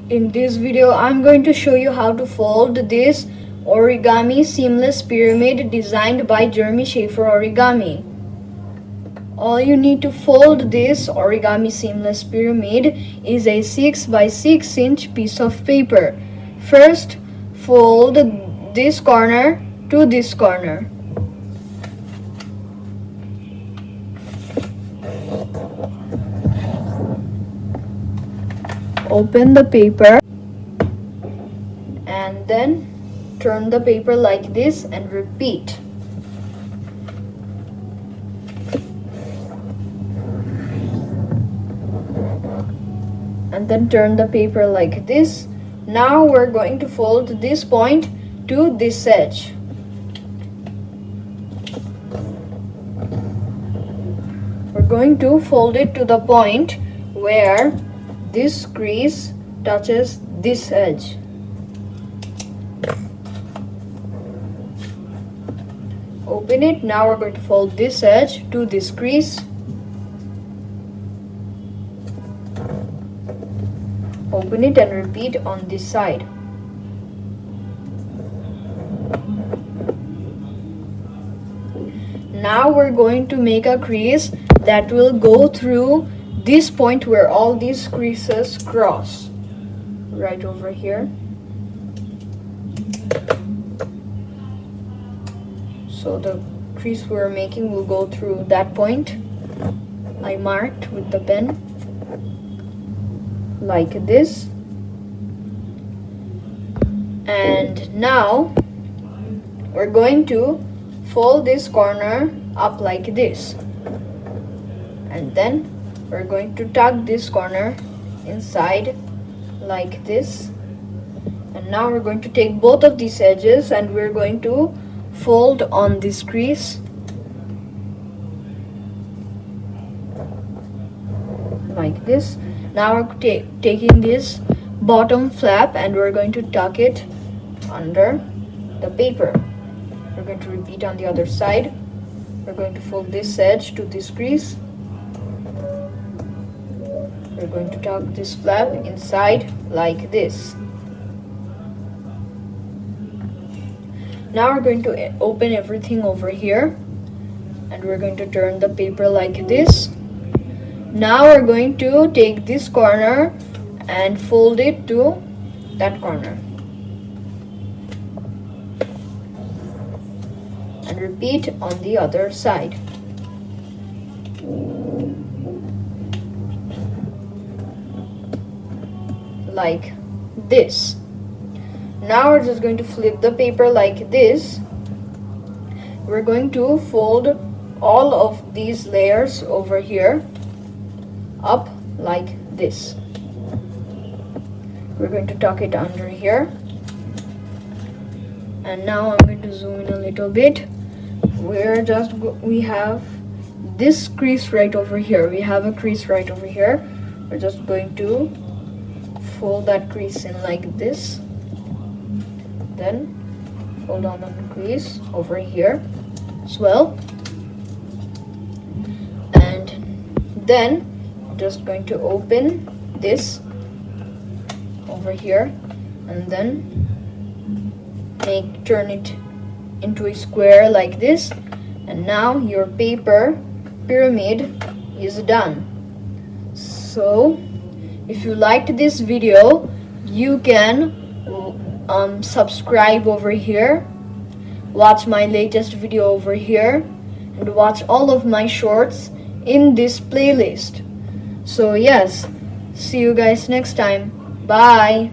In this video, I'm going to show you how to fold this origami seamless pyramid designed by JeremyShaferOrigami. All you need to fold this origami seamless pyramid is a 6 by 6 inch piece of paper. First, fold this corner to this corner. Open the paper and then turn the paper like this and repeat. And then turn the paper like this. Now we're going to fold this point to this edge. We're going to fold it to the point where this crease touches this edge. Open it. Now we're going to fold this edge to this crease. Open it and repeat on this side. Now we're going to make a crease that will go through this point where all these creases cross, right over here. So the crease we're making will go through that point I marked with the pen, like this. And now we're going to fold this corner up like this, and then we're going to tuck this corner inside like this. And now we're going to take both of these edges and we're going to fold on this crease like this. Now we're taking this bottom flap and we're going to tuck it under the paper. We're going to repeat on the other side. We're going to fold this edge to this crease. We're going to tuck this flap inside like this. Now we're going to open everything over here and we're going to turn the paper like this. Now we're going to take this corner and fold it to that corner. And repeat on the other side. Like this. Now we're just going to flip the paper like this. We're going to fold all of these layers over here up like this. We're going to tuck it under here. And now I'm going to zoom in a little bit. We have this crease right over here. We have a crease right over here. We're just going to fold that crease in like this. Then fold on the crease over here as well. And then just going to open this over here and then turn it into a square like this. And now your paper pyramid is done. So if you liked this video, you can subscribe over here, watch my latest video over here, and watch all of my shorts in this playlist. So yes, see you guys next time. Bye.